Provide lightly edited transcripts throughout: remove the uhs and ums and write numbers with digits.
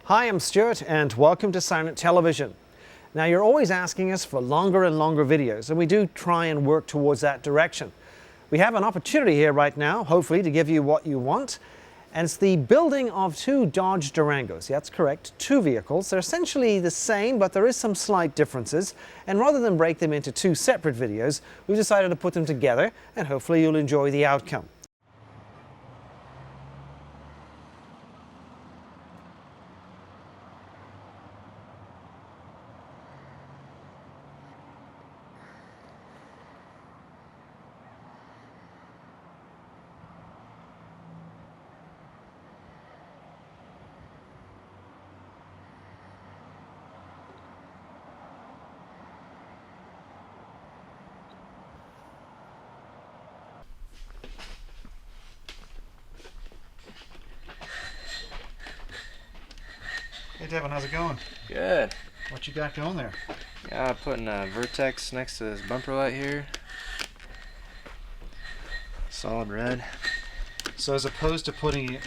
Hi, I'm Stuart and welcome to Sirennet Television. Now you're always asking us for longer and longer videos, and we do try and work towards that direction. We have an opportunity here right now, hopefully, to give you what you want, and it's the building of two Dodge Durangos. Yeah, that's correct, two vehicles. They're essentially the same, but there is some slight differences, and rather than break them into two separate videos, we've decided to put them together, and hopefully you'll enjoy the outcome. Hey Devin, how's it going? Good. What you got going there? Yeah, putting a Vertex next to this bumper light here. Solid red. So as opposed to putting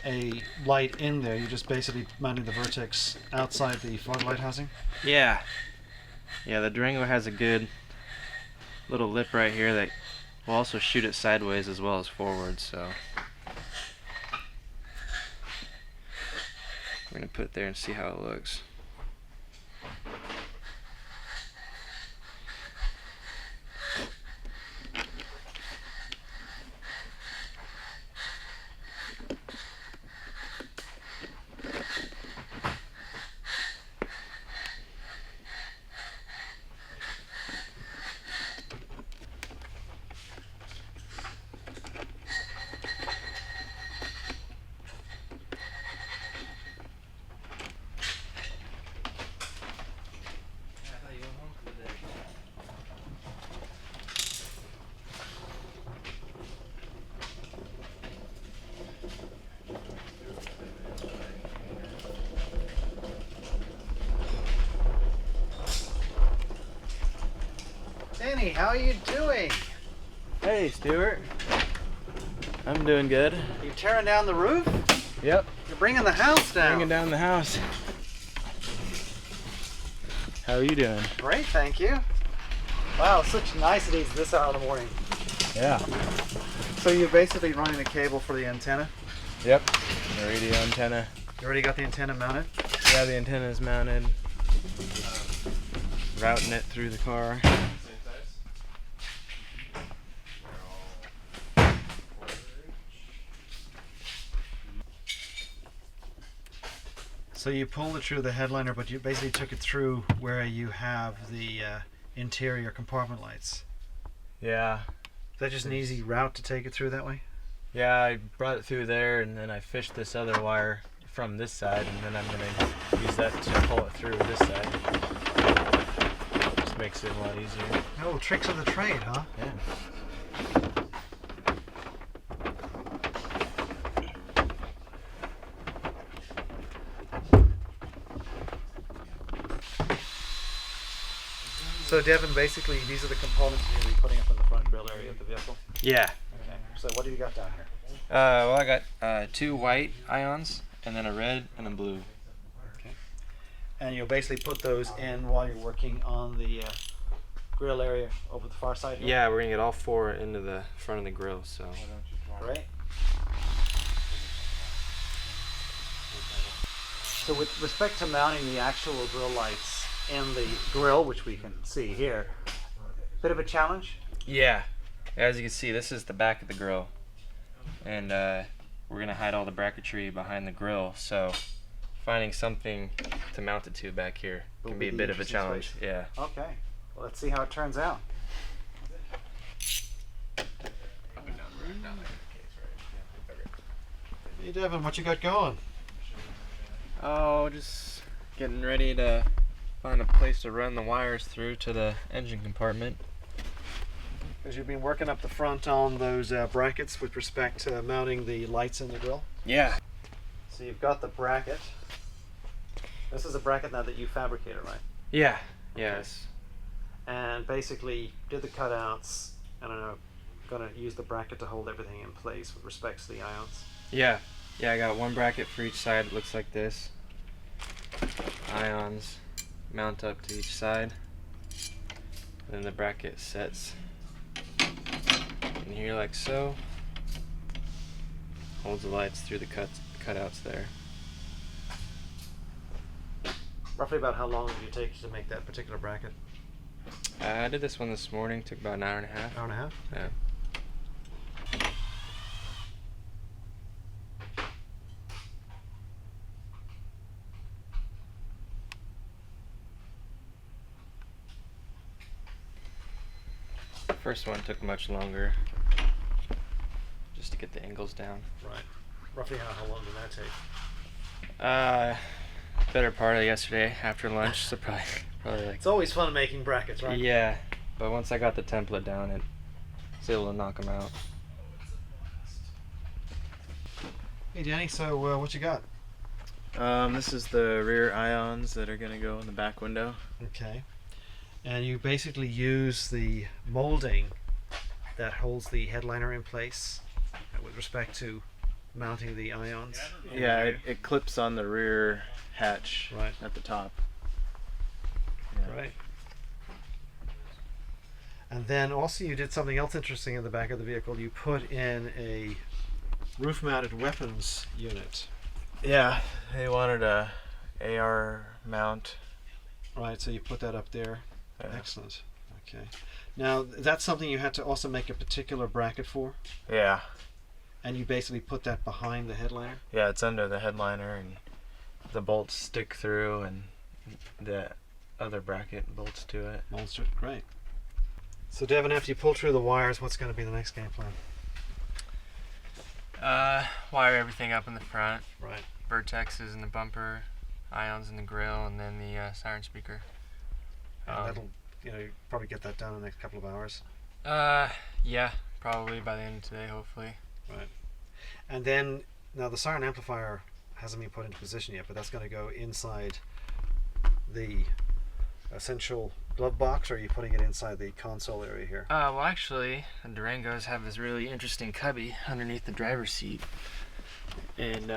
a light in there, you're just basically mounting the Vertex outside the fog light housing? Yeah. Yeah, the Durango has a good little lip right here that will also shoot it sideways as well as forward, so we're gonna put it there and see how it looks. Danny, how are you doing? Hey, Stuart. I'm doing good. You tearing down the roof? Yep. You're bringing the house down. Bringing down the house. How are you doing? Great, thank you. Wow, such niceties this hour of the morning. Yeah. So you're basically running the cable for the antenna? Yep. The radio antenna. You already got the antenna mounted? Yeah, the antenna is mounted. Routing it through the car. So you pulled it through the headliner, but you basically took it through where you have the interior compartment lights. Yeah. Is that just an easy route to take it through that way? Yeah, I brought it through there and then I fished this other wire from this side and then I'm going to use that to pull it through this side. Just makes it a lot easier. Oh, tricks of the trade, huh? Yeah. So Devin, basically these are the components you're going to be putting up in the front grille area of the vehicle? Yeah. Okay. So what do you got down here? Well, I got two white ions and then a red and a blue. Okay. And you'll basically put those in while you're working on the grill area over the far side here? Yeah, we're going to get all four into the front of the grill, so. Right. So with respect to mounting the actual grill lights in the grill, which we can see here, bit of a challenge? Yeah. As you can see, this is the back of the grill. And we're going to hide all the bracketry behind the grill, so finding something to mount it to back here can be a bit of a challenge. Yeah. Okay. Well, let's see how it turns out. Hey Devin, what you got going? Oh, just getting ready to find a place to run the wires through to the engine compartment. Because you've been working up the front on those brackets with respect to mounting the lights in the grill. Yeah. So you've got the bracket. This is a bracket now that you fabricated, right? Yeah. Yes. And basically did the cutouts, and I'm going to use the bracket to hold everything in place with respect to the ions. Yeah. Yeah, I got one bracket for each side. It looks like this. ions mount up to each side. And then the bracket sets in here like so. Holds the lights through the cutouts there. Roughly about how long did you take to make that particular bracket? I did this one this morning. Took about an hour and a half. Hour and a half? Yeah. First one took much longer, just to get the angles down. Right. Roughly how long did that take? Better part of yesterday after lunch, so probably like. It's always fun making brackets, right? Yeah, but once I got the template down, I was able to knock them out. Hey Danny, so what you got? This is the rear ions that are going to go in the back window. Okay. And you basically use the molding that holds the headliner in place with respect to mounting the ions. Yeah, it clips on the rear hatch Right. at the top. Yeah. Right. And then also you did something else interesting in the back of the vehicle. You put in a roof-mounted weapons unit. Yeah, they wanted a AR mount. Right, so you put that up there. Yeah. Excellent. Okay. Now, that's something you had to also make a particular bracket for, Yeah, and you basically put that behind the headliner? yeah, it's under the headliner, and the bolts stick through, and the other bracket bolts to it. Monster. Great. So, Devin, after you pull through the wires, what's going to be the next game plan? Wire everything up in the front. Right. Vertex is in the bumper, ions in the grill, and then the siren speaker. And that'll, you probably get that done in the next couple of hours. Yeah, probably by the end of today, hopefully. Right. And then, now the siren amplifier hasn't been put into position yet, but that's going to go inside the essential glove box, or are you putting it inside the console area here? Well, actually, the Durangos have this really interesting cubby underneath the driver's seat, and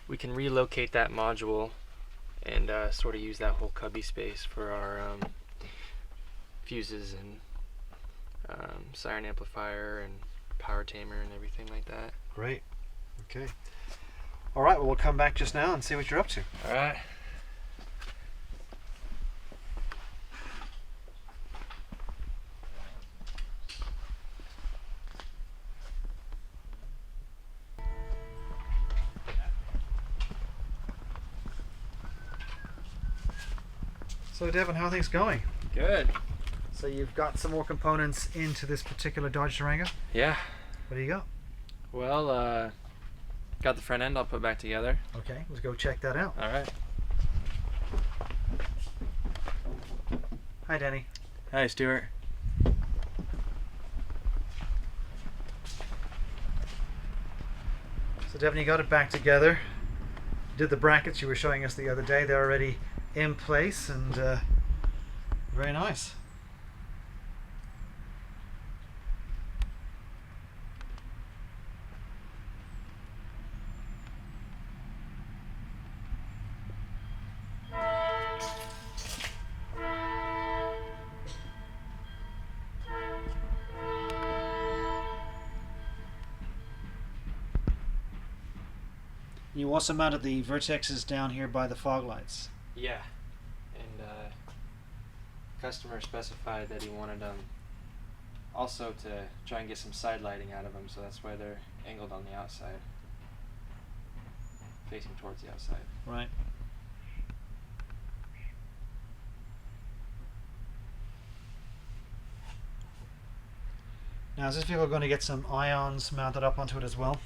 we can relocate that module and sort of use that whole cubby space for our fuses and siren amplifier and power tamer and everything like that. Great. Okay. All right, well, we'll come back just now and see what you're up to. All right. So, Devin, how are things going? Good. So you've got some more components into this particular Dodge Durango? Yeah. What do you got? Well, got the front end all put back together. Okay, let's go check that out. All right. Hi, Danny. Hi, Stuart. So, Devin, you got it back together. Did the brackets you were showing us the other day. They're already in place and very nice. You also mounted the Vertexes down here by the fog lights. Yeah. And customer specified that he wanted also to try and get some side lighting out of them, so that's why they're angled on the outside, facing towards the outside. Right. Now, is this vehicle going to get some ions mounted up onto it as well?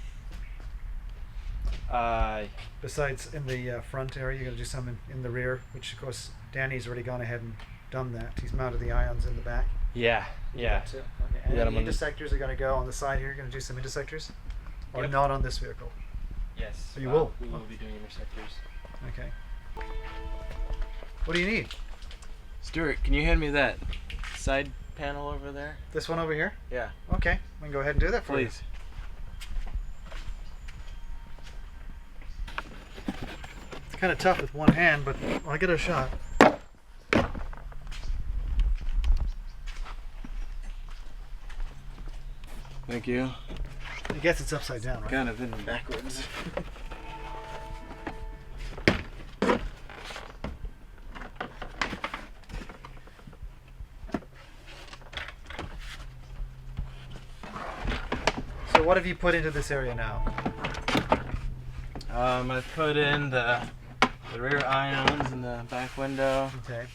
Besides in the front area, you're going to do some in the rear, which of course Danny's already gone ahead and done that. He's mounted the ions in the back. Yeah, yeah. Okay. And Yeah, the I'm on the- intersectors are going to go on the side here. You're going to do some intersectors? Or Yep. not on this vehicle? Yes. So you will? We will be doing intersectors. Okay. What do you need? Stuart, can you hand me that side panel over there? This one over here? Yeah. Okay, we can go ahead and do that for you. Please. It's kind of tough with one hand, but I'll give it a shot. Thank you. I guess it's upside down, right? Kind of in backwards. So what have you put into this area now? I put in the rear ions in the back window Okay.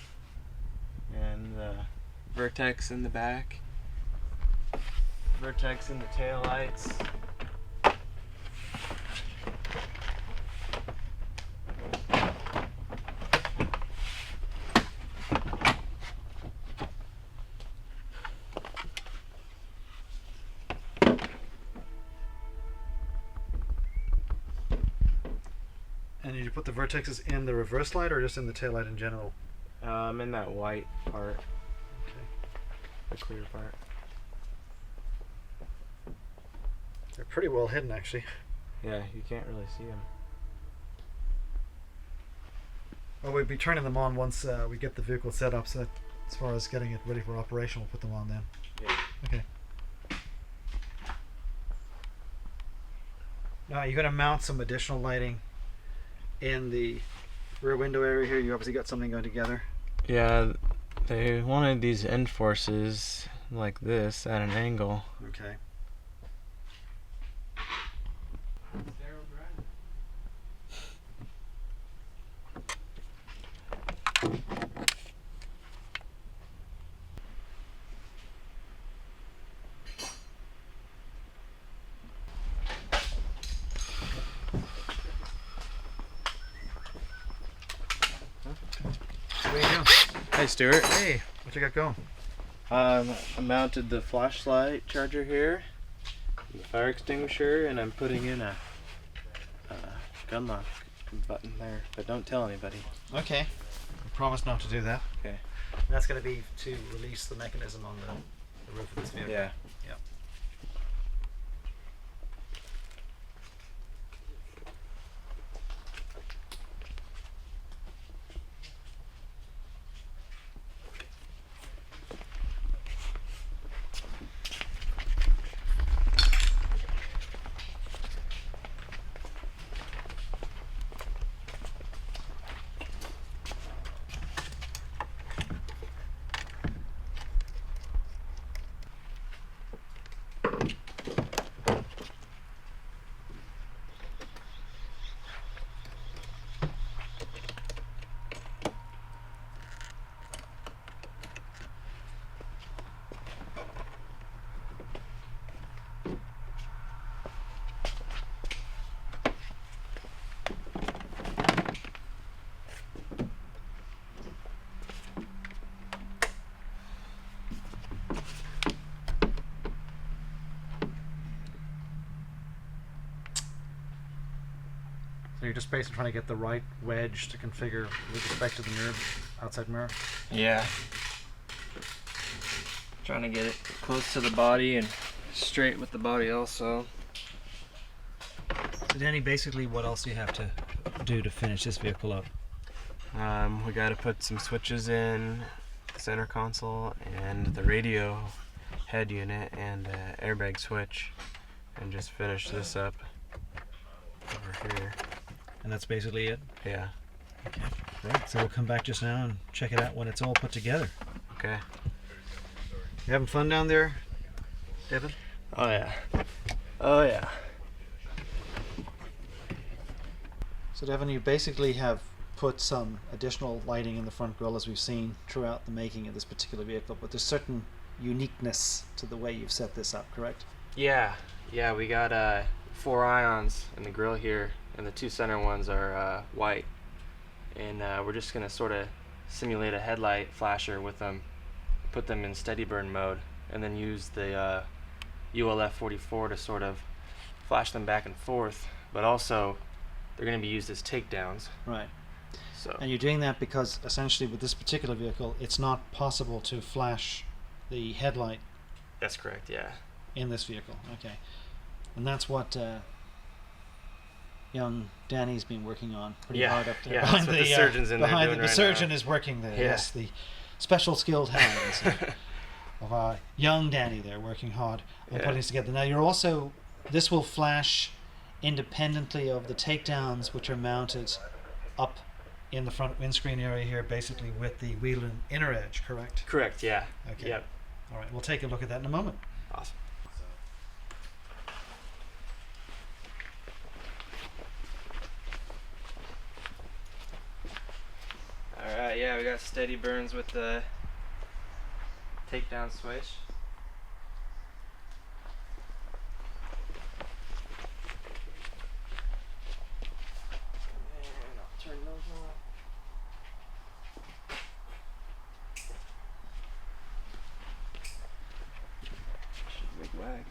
and the Vertex in the back. Vertex in the tail lights. And did you put the Vertexes in the reverse light or just in the tail light in general? In that white part, Okay. the clear part. They're pretty well hidden, actually. Yeah, you can't really see them. Well, we'll be turning them on once we get the vehicle set up, so that as far as getting it ready for operation, we'll put them on then. Yeah. Okay. Now, you're going to mount some additional lighting in the rear window area here. You obviously got something going together. Yeah, they wanted these end forces like this at an angle. Okay. What are you doing? Hey Stuart. Hey, what you got going? I mounted the flashlight charger here, the fire extinguisher, and I'm putting in a gun lock button there, but don't tell anybody. Okay. I promise not to do that. Okay. And that's going to be to release the mechanism on the roof of this vehicle. Yeah. Yeah. So you're just basically trying to get the right wedge to configure with respect to the mirror, outside mirror? Yeah. Trying to get it close to the body and straight with the body also. So Danny, basically what else do you have to do to finish this vehicle up? We got to put some switches in the center console and the radio head unit and airbag switch, and just finish this up over here. And that's basically it? Yeah. Okay, great. So we'll come back just now and check it out when it's all put together. Okay. You having fun down there, David? Oh yeah. Oh yeah. So Devin, you basically have put some additional lighting in the front grille as we've seen throughout the making of this particular vehicle, but there's certain uniqueness to the way you've set this up, correct? Yeah, we got 4 ions in the grill here, and the 2 center ones are white. And we're just gonna sort of simulate a headlight flasher with them, put them in steady burn mode, and then use the ULF 44 to sort of flash them back and forth. But also, they're gonna be used as takedowns. Right. So. And you're doing that because essentially with this particular vehicle, it's not possible to flash the headlight That's correct. Yeah. in this vehicle. Okay. And that's what young Danny's been working on pretty Yeah, hard up there. yeah, that's what the surgeon's in there behind doing the right surgeon now. is working there. Yeah. Yes, the special skilled hands of our young Danny there working hard on Yeah. putting this together. Now you're also, this will flash independently of the takedowns, which are mounted up in the front windscreen area here, basically with the Whelen inner edge, correct? Correct, yeah. Okay. Yep. All right, we'll take a look at that in a moment. Awesome. Alright, yeah, we got steady burns with the takedown switch. And I'll turn those on. Big wag.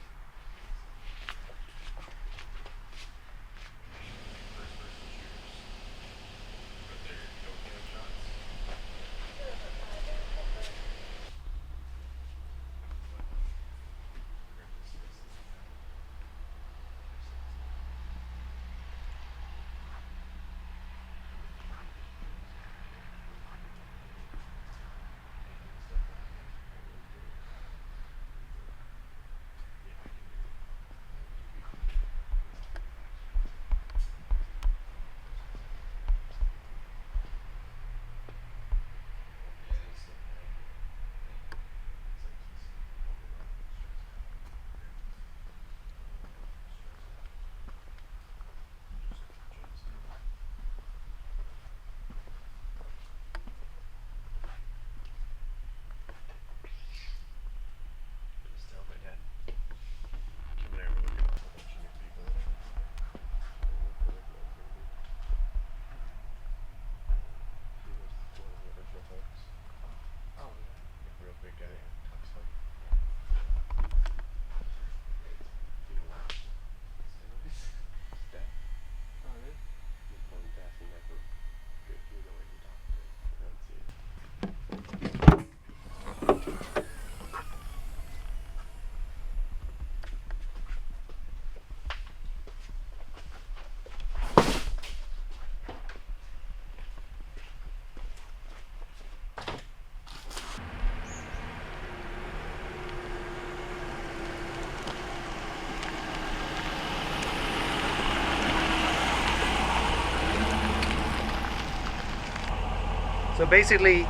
So basically,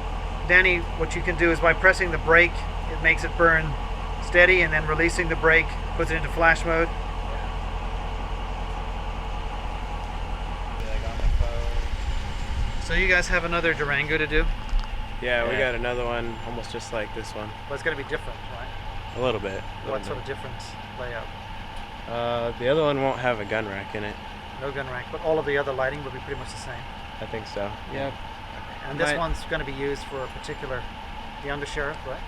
Danny, what you can do is by pressing the brake, it makes it burn steady, and then releasing the brake puts it into flash mode. So you guys have another Durango to do, Yeah, we Yeah. got another one almost just like this one. but it's going to be different, right? A little bit. What sort of different layout? The other one won't have a gun rack in it. No gun rack, but all of the other lighting will be pretty much the same. I think so. Yep. And this Might- one's going to be used for a particular, the undersheriff, right?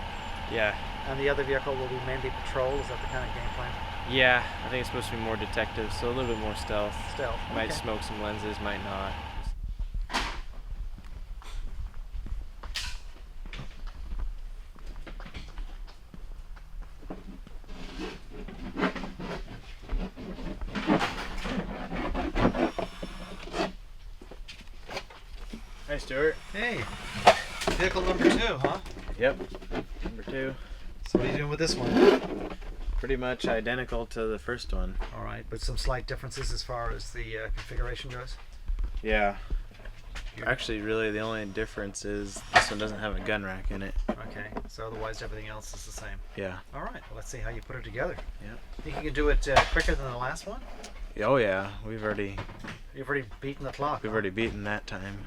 Yeah. And the other vehicle will be mainly patrol. Is that the kind of game plan? Yeah, I think it's supposed to be more detective, so a little bit more stealth. Stealth. Might Okay. smoke some lenses, might not. Hey, Stuart. Hey, vehicle number 2, huh? Yep. Number 2. So what are you doing with this one? Pretty much identical to the first one. All right, but some slight differences as far as the configuration goes. Yeah. Actually, really, the only difference is this one doesn't have a gun rack in it. Okay, so otherwise everything else is the same. Yeah. All right, well, let's see how you put it together. Yep. Think you can do it quicker than the last one? Oh yeah, we've already You've already beaten the clock. huh? beaten that time.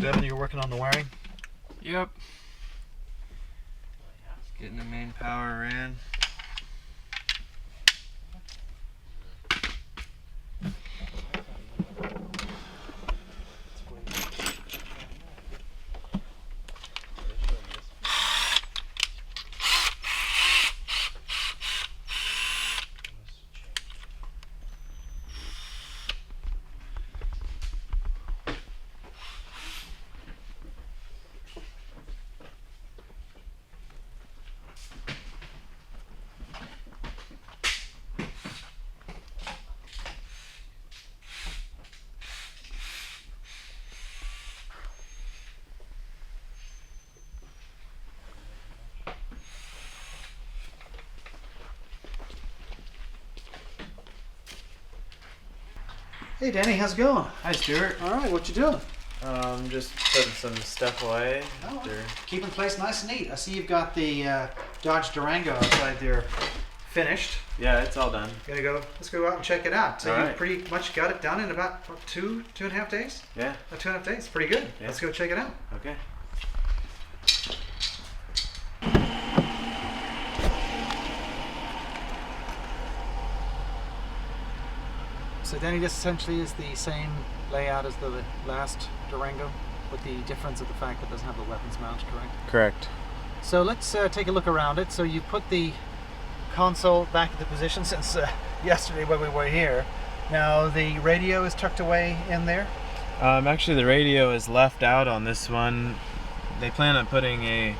Devin, you're working on the wiring? Yep. Getting the main power ran. Hey Danny, how's it going? Hi, Stuart. All right, what you doing? Just putting some stuff away. Oh, after- keeping place nice and neat. I see you've got the Dodge Durango outside there finished. Yeah, it's all done. Let's go out and check it out. So All you right. pretty much got it done in about what, two and a half days? Yeah. 2.5 days, pretty good. Yeah. Let's go check it out. Okay. So Danny, this essentially is the same layout as the last Durango, with the difference of the fact that it doesn't have the weapons mount, correct? Correct. So let's take a look around it. So you put the console back into position since yesterday when we were here. Now the radio is tucked away in there. Actually, the radio is left out on this one. They plan on putting a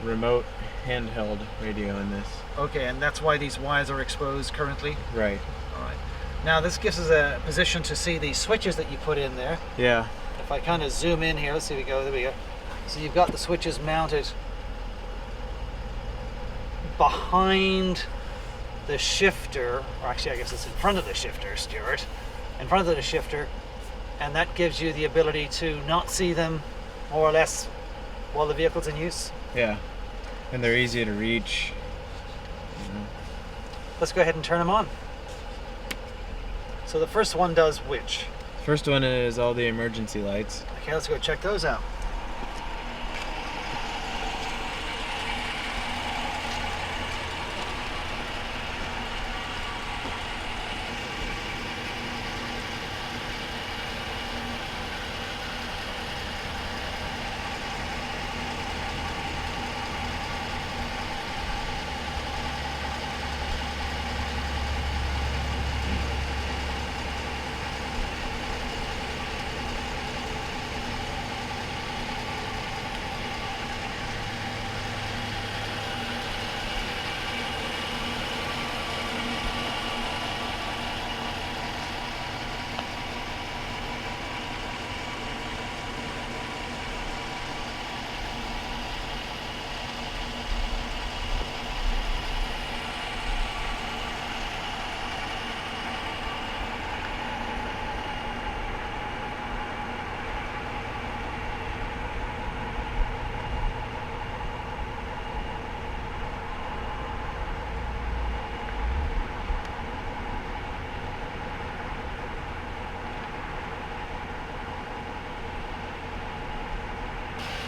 remote handheld radio in this. Okay, and that's why these wires are exposed currently. Right. All right. Now this gives us a position to see the switches that you put in there. Yeah. If I kind of zoom in here, let's see, there we go. So you've got the switches mounted behind the shifter, or actually I guess it's in front of the shifter, Stuart. In front of the shifter, and that gives you the ability to not see them more or less while the vehicle's in use. Yeah. And they're easy to reach. Let's go ahead and turn them on. So the first one does which? First one is all the emergency lights. Okay, let's go check those out.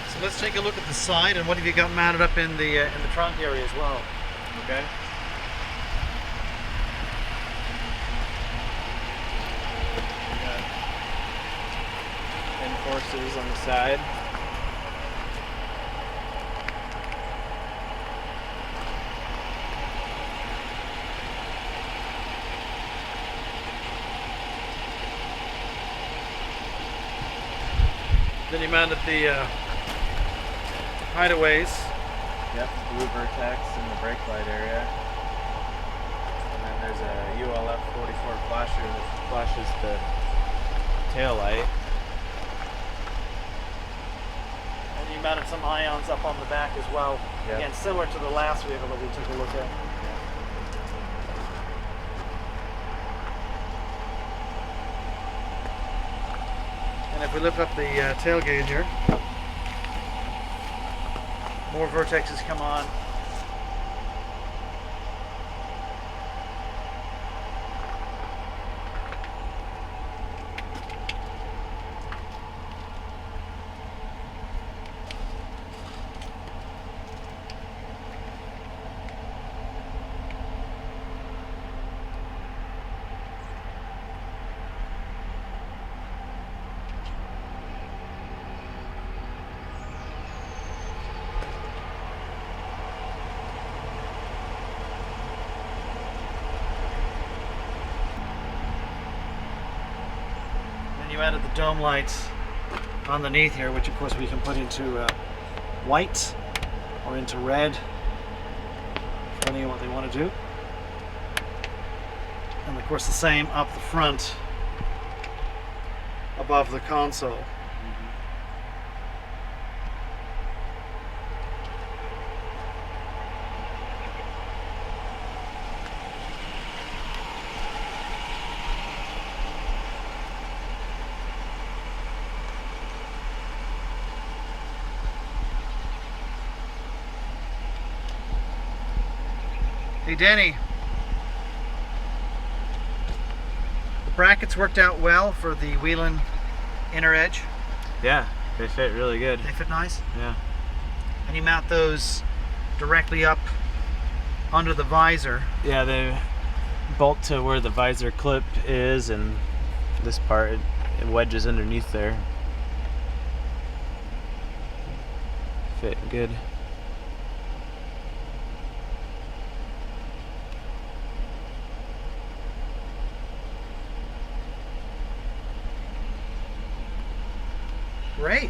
So let's take a look at the side, and what have you got mounted up in the trunk area as well? Okay. Enforcers on the side. Then you mounted the hideaways. Yep, blue Vertex in the brake light area. And then there's a ULF 44 flasher that flashes the tail light. And you mounted some ions up on the back as well. Yep. Again, similar to the last vehicle that we took a look at. And if we lift up the tailgate here, more Vertexes come on. you added the dome lights underneath here, which of course we can put into white or into red, depending on what they want to do. And of course the same up the front above the console. Hey Danny, the brackets worked out well for the Whelen inner edge. Yeah, they fit really good. They fit nice. Yeah. And you mount those directly up under the visor. Yeah, they bolt to where the visor clip is, and this part it wedges underneath there. Fit good. Great.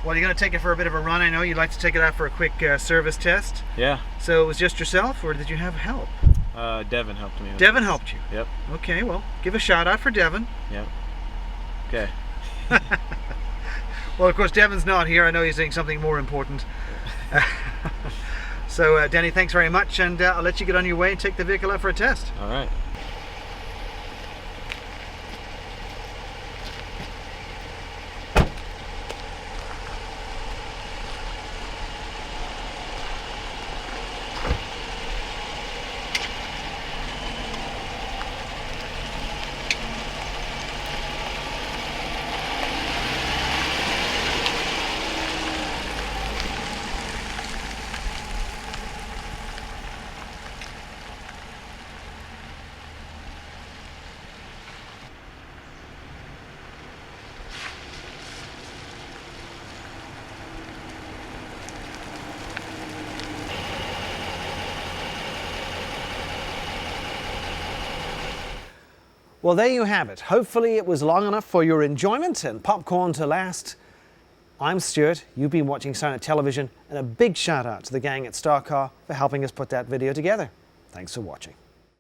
Well, you're going to take it for a bit of a run. I know you'd like to take it out for a quick service test. Yeah. So it was just yourself, or did you have help? Devin helped me with Devin this. helped you? Yep. Okay, well, give a shout out for Devin. Yep. Okay. Well, of course, Devin's not here. I know he's doing something more important. So, Danny, thanks very much, and I'll let you get on your way and take the vehicle out for a test. All right. Well, there you have it. Hopefully it was long enough for your enjoyment and popcorn to last. I'm Stuart, you've been watching Sirennet Television, and a big shout out to the gang at Star Car for helping us put that video together. Thanks for watching.